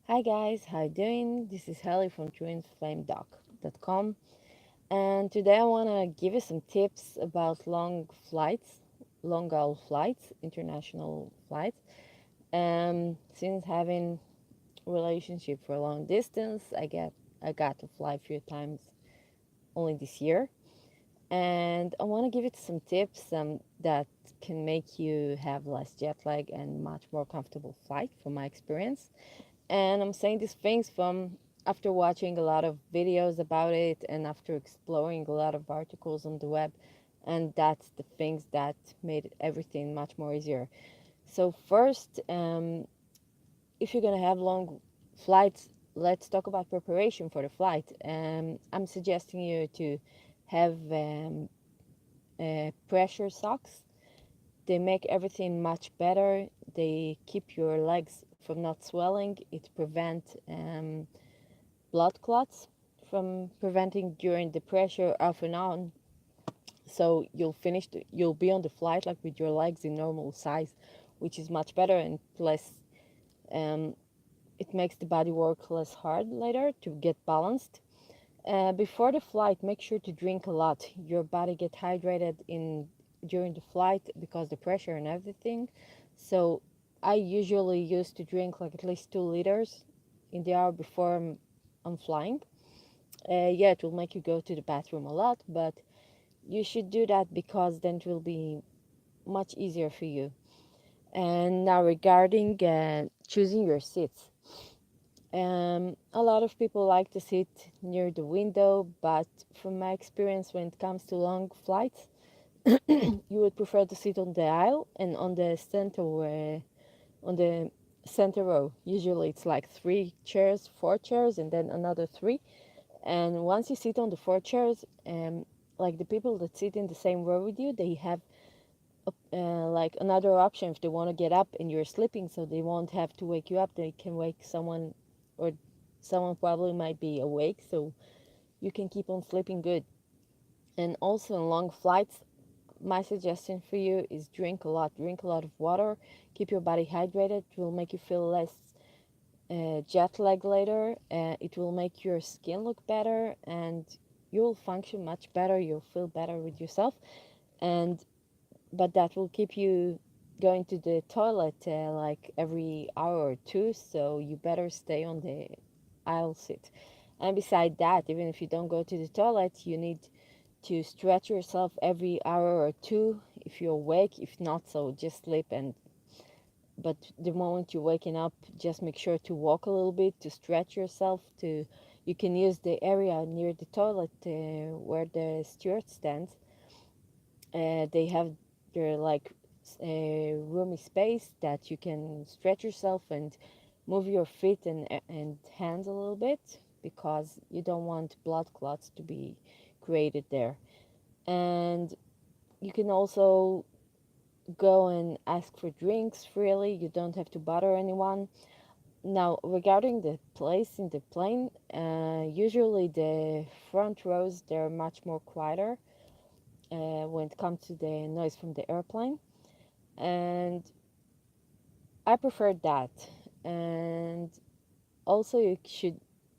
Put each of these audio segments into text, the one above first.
Hi guys, how you doing? This is Helly from twinflame.twinsouls, and today I want to give you some tips about long flights, long haul flights, international flights. Since having relationship for a long distance, I got to fly a few times only this year, and I want to give you some tips that can make you have less jet lag and much more comfortable flight from my experience. And I'm saying these things from after watching a lot of videos about it and after exploring a lot of articles on the web. And that's the things that made everything much more easier. So, first, if you're going to have long flights, let's talk about preparation for the flight. I'm suggesting you to have pressure socks. They make everything much better. They keep your legs from not swelling. It prevents blood clots from preventing during the pressure off and on. So you'll be on the flight like with your legs in normal size, which is much better and less. Um, it makes the body work less hard later to get balanced. Before the flight, make sure to drink a lot. Your body get hydrated in during the flight because the pressure and everything. So I usually used to drink like at least 2 liters in the hour before I'm flying. Yeah, it will make you go to the bathroom a lot, but you should do that because then it will be much easier for you. And now regarding choosing your seats, a lot of people like to sit near the window, but from my experience, when it comes to long flights, you would prefer to sit on the aisle and on the center row. Usually, it's like 3 chairs, 4 chairs, and then another three. And once you sit on the 4 chairs, like the people that sit in the same row with you, they have like another option if they want to get up and you're sleeping, so they won't have to wake you up. They can wake someone, or someone probably might be awake, so you can keep on sleeping good. And also in long flights, my suggestion for you is drink a lot of water, keep your body hydrated. It will make you feel less jet lag later. It will make your skin look better and you'll function much better. You'll feel better with yourself, and but that will keep you going to the toilet like every hour or two, so you better stay on the aisle seat. And beside that, even if you don't go to the toilet, you need to stretch yourself every hour or two if you're awake. If not, so just sleep. And but the moment you're waking up, just make sure to walk a little bit to stretch yourself. To You can use the area near the toilet where the steward stands. They have their like roomy space that you can stretch yourself and move your feet and hands a little bit, because you don't want blood clots to be created there. And you can also go and ask for drinks freely. You don't have to bother anyone. Now, regarding the place in the plane, usually the front rows, they're much more quieter when it comes to the noise from the airplane, and I prefer that. And also, you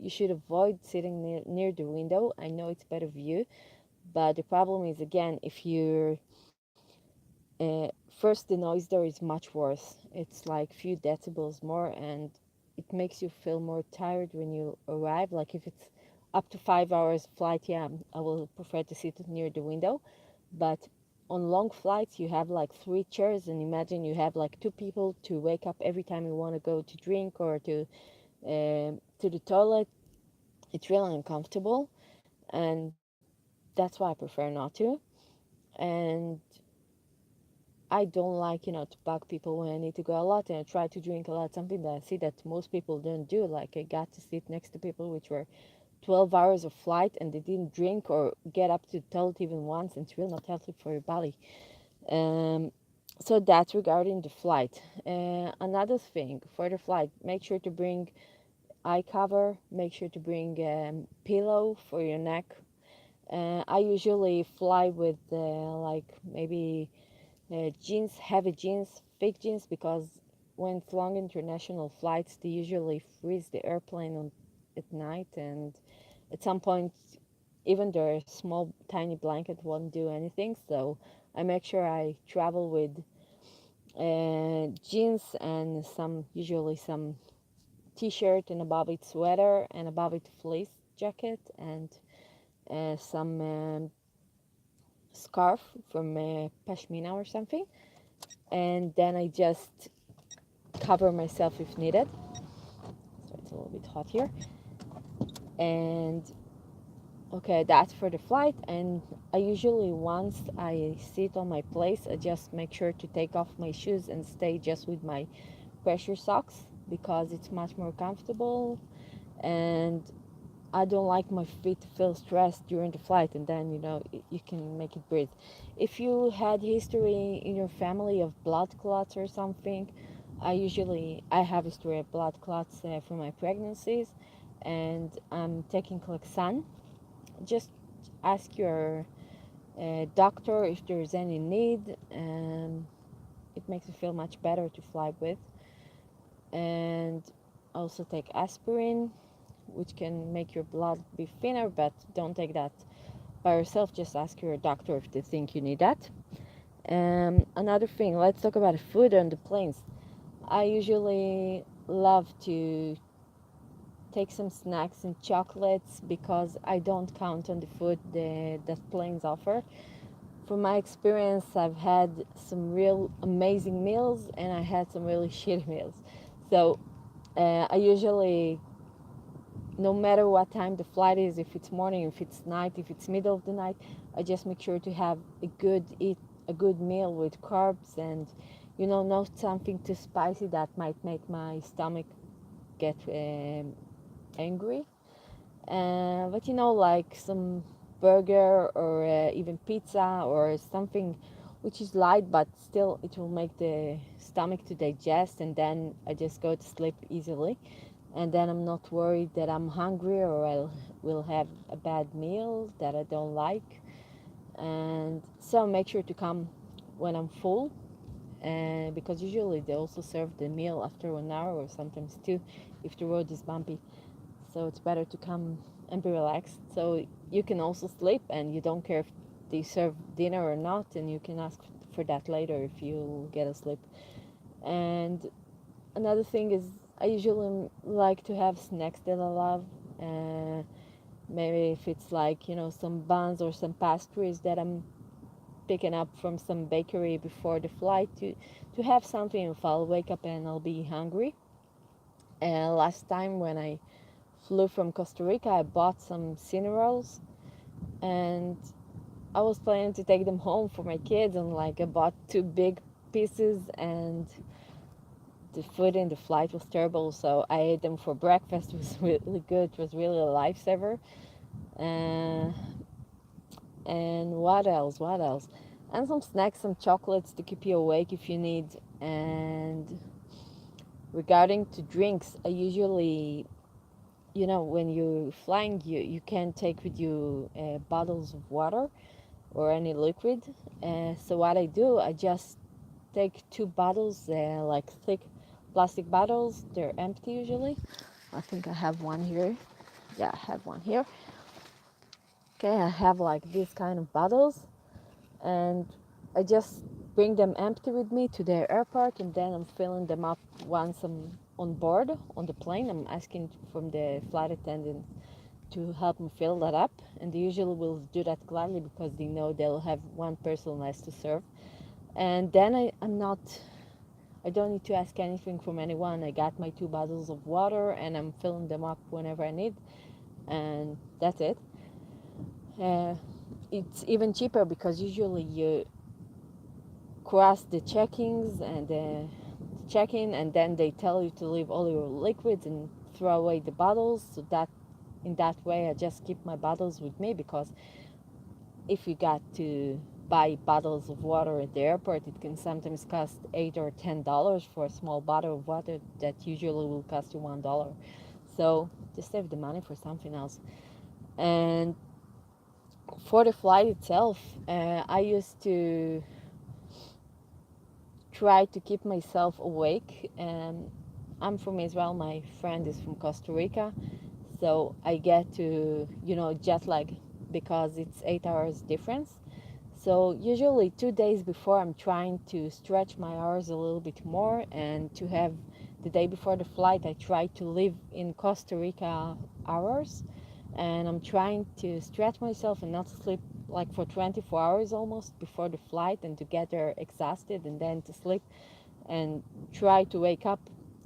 should avoid sitting near the window. I know it's better view, but the problem is, again, if you're first, the noise there is much worse. It's like few decibels more, and it makes you feel more tired when you arrive. Like if it's up to 5 hours flight, yeah, I will prefer to sit near the window. But on long flights, you have like 3 chairs, and imagine you have like two people to wake up every time you want to go to drink or to the toilet. It's really uncomfortable, and that's why I prefer not to. And I don't like, to bug people when I need to go a lot, and I try to drink a lot. Something that I see that most people don't do. Like I got to sit next to people which were 12 hours of flight and they didn't drink or get up to the toilet even once, and it's really not healthy for your body. Um, so that's regarding the flight. Another thing for the flight, make sure to bring eye cover. Make sure to bring pillow for your neck. I usually fly with like maybe jeans, heavy jeans, thick jeans, because when it's long international flights, they usually freeze the airplane at night, and at some point, even their small tiny blanket won't do anything. So I make sure I travel with jeans and usually some t-shirt, and above it sweater, and above it fleece jacket, and some scarf from pashmina or something. And then I just cover myself if needed. So it's a little bit hot here. And okay, that's for the flight. And I usually, once I sit on my place, I just make sure to take off my shoes and stay just with my pressure socks, because it's much more comfortable, and I don't like my feet to feel stressed during the flight, and then you can make it breathe. If you had history in your family of blood clots or something, I have history of blood clots from my pregnancies, and I'm taking Clexane. Just ask your doctor if there's any need. It makes you feel much better to fly with. And also take aspirin, which can make your blood be thinner, but don't take that by yourself. Just ask your doctor if they think you need that. Another thing, let's talk about food on the planes. I usually love to take some snacks and chocolates, because I don't count on the food that planes offer. From my experience, I've had some real amazing meals, and I had some really shitty meals. So I usually, no matter what time the flight is, if it's morning, if it's night, if it's middle of the night, I just make sure to have a good meal with carbs, and not something too spicy that might make my stomach get angry. But like some burger, or even pizza, or something which is light, but still it will make the stomach to digest, and then I just go to sleep easily, and then I'm not worried that I'm hungry, or I will have a bad meal that I don't like. And so make sure to come when I'm full, because usually they also serve the meal after 1 hour, or sometimes two, if the road is bumpy. So it's better to come and be relaxed, so you can also sleep, and you don't care if they serve dinner or not, and you can ask for that later if you get asleep. And another thing is, I usually like to have snacks that I love. Uh, Maybe if it's like, some buns or some pastries that I'm picking up from some bakery before the flight, to have something if I'll wake up and I'll be hungry. Last time when I flew from Costa Rica, I bought some cinnamons, and I was planning to take them home for my kids, and like I bought two big pieces, and the food in the flight was terrible, so I ate them for breakfast. It was really good. It was really a lifesaver. Uh, and what else? What else? And some snacks, some chocolates to keep you awake if you need. And regarding to drinks, I usually, when you're flying, you can't take with you bottles of water or any liquid. So what I do, I just take two bottles, like thick plastic bottles. They're empty usually. I think I have one here. Yeah, I have one here. Okay, I have like these kind of bottles, and I just bring them empty with me to the airport, and then I'm filling them up once I'm on board on the plane. I'm asking from the flight attendant to help me fill that up, and they usually will do that gladly, because they know they'll have one person less to serve. And then I don't need to ask anything from anyone. I got my two bottles of water, and I'm filling them up whenever I need, and that's it. Uh, it's even cheaper, because usually you cross the check-ins and the check-in, and then they tell you to leave all your liquids and throw away the bottles. So that in that way, I just keep my bottles with me, because if you got to buy bottles of water at the airport, it can sometimes cost $8 or $10 for a small bottle of water that usually will cost you $1. So just save the money for something else. And for the flight itself, I used to try to keep myself awake. I'm from Israel. My friend is from Costa Rica, so I get to, jet lag because it's 8 hours difference. So usually 2 days before, I'm trying to stretch my hours a little bit more, and to have the day before the flight, I try to live in Costa Rica hours, and I'm trying to stretch myself and not sleep like for 24 hours almost before the flight, and to get there exhausted and then to sleep and try to wake up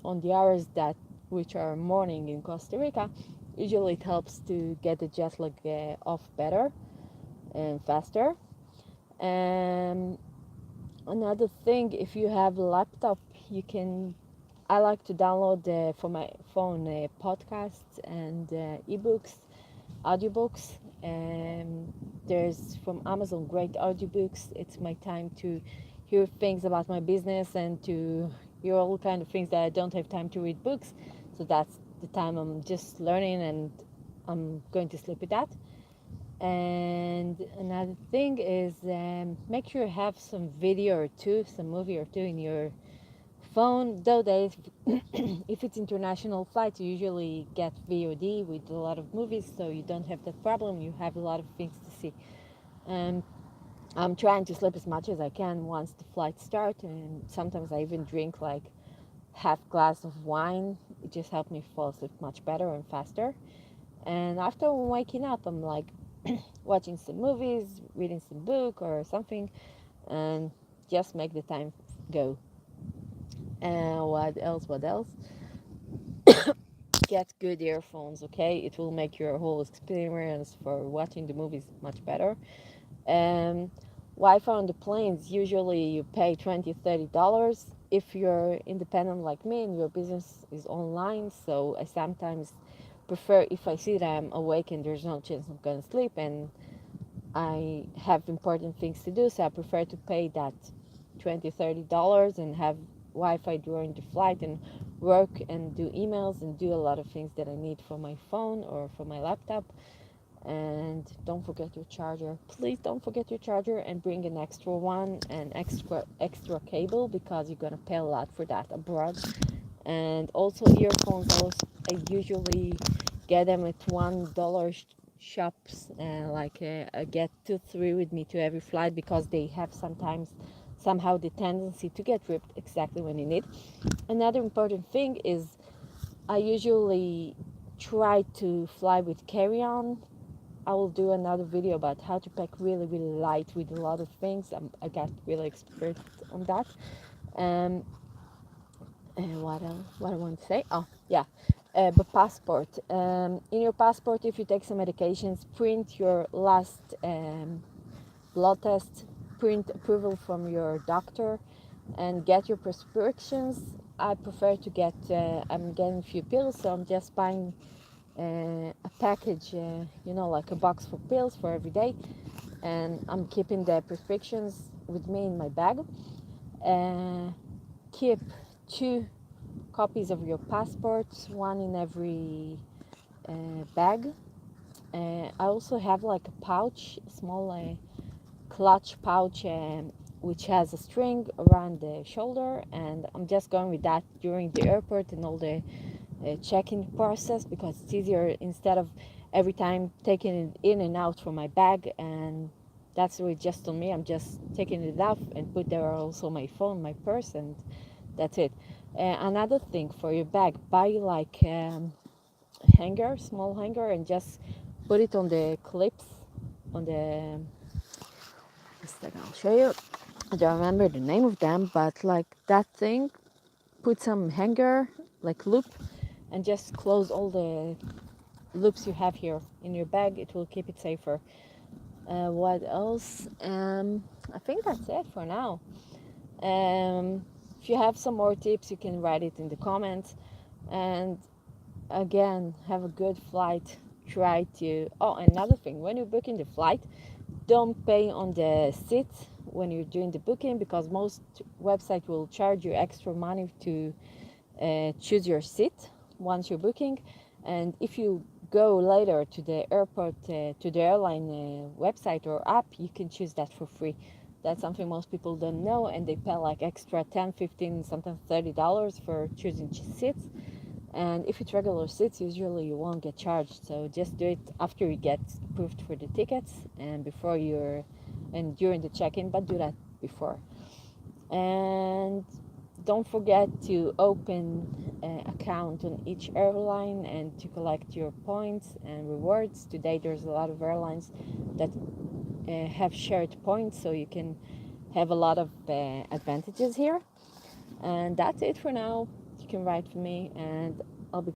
on the hours that which are morning in Costa Rica. Usually it helps to get the jet lag off better and faster. And another thing, if you have a laptop, you can. I like to download for my phone podcasts and ebooks, audiobooks. There's from Amazon great audiobooks. It's my time to hear things about my business and to hear all kind of things that I don't have time to read books. So that's the time I'm just learning, and I'm going to sleep with that. And another thing is, make sure you have some video or two, some movie or two in your phone. Though days, if it's international flights, you usually get VOD with a lot of movies, so you don't have that problem. You have a lot of things to see. And I'm trying to sleep as much as I can once the flights start, and sometimes I even drink like half glass of wine. It just helps me fall asleep much better and faster. And after waking up, I'm like watching some movies, reading some book or something, and just make the time go. And what else? What else? Get good earphones, okay? It will make your whole experience for watching the movies much better. Um, Wi-Fi on the planes, usually you pay $20-$30. If you're independent like me and your business is online, so I sometimes prefer, if I see that I'm awake and there's no chance I'm gonna sleep and I have important things to do, so I prefer to pay that $20-$30 and have Wi-Fi during the flight and work and do emails and do a lot of things that I need for my phone or for my laptop. And don't forget your charger. Please don't forget your charger, and bring an extra one and extra cable, because you're gonna pay a lot for that abroad. And also earphones. I usually get them at $1 shops, I get 2-3 with me to every flight, because they have sometimes somehow the tendency to get ripped exactly when you need. Another important thing is, I usually try to fly with carry-on. I will do another video about how to pack really, really light with a lot of things. I got really expert on that. Um, and what else? What I want to say? Oh, yeah. But passport. In your passport, if you take some medications, print your last blood test, print approval from your doctor, and get your prescriptions. I prefer to get. I'm getting a few pills, so I'm just buying a package, like a box for pills for every day, and I'm keeping the prescriptions with me in my bag. Keep 2 copies of your passports, one in every bag. I also have like a pouch, a small clutch pouch, which has a string around the shoulder, and I'm just going with that during the airport and all the check-in process, because it's easier instead of every time taking it in and out from my bag. And that's really just on me. I'm just taking it off and put there also my phone, my purse, and that's it. Another thing for your bag, buy like hanger, small hanger, and just put it on the clips on the. I'll show you. I don't remember the name of them, but like that thing, put some hanger, like loop, and just close all the loops you have here in your bag. It will keep it safer. What else? I think that's it for now. If you have some more tips, you can write it in the comments. And again, have a good flight. Try to. Oh, another thing, when you're booking the flight, don't pay on the seat when you're doing the booking, because most websites will charge you extra money to choose your seat once you're booking. And if you go later to the airport, to the airline website or app, you can choose that for free. That's something most people don't know, and they pay like extra 10, 15, sometimes $30 for choosing seats. And if it's regular seats, usually you won't get charged. So just do it after you get approved for the tickets and before you're and during the check-in, but do that before. And don't forget to open an account on each airline and to collect your points and rewards. Today there's a lot of airlines that have shared points, so you can have a lot of advantages here. And that's it for now. You can write for me, and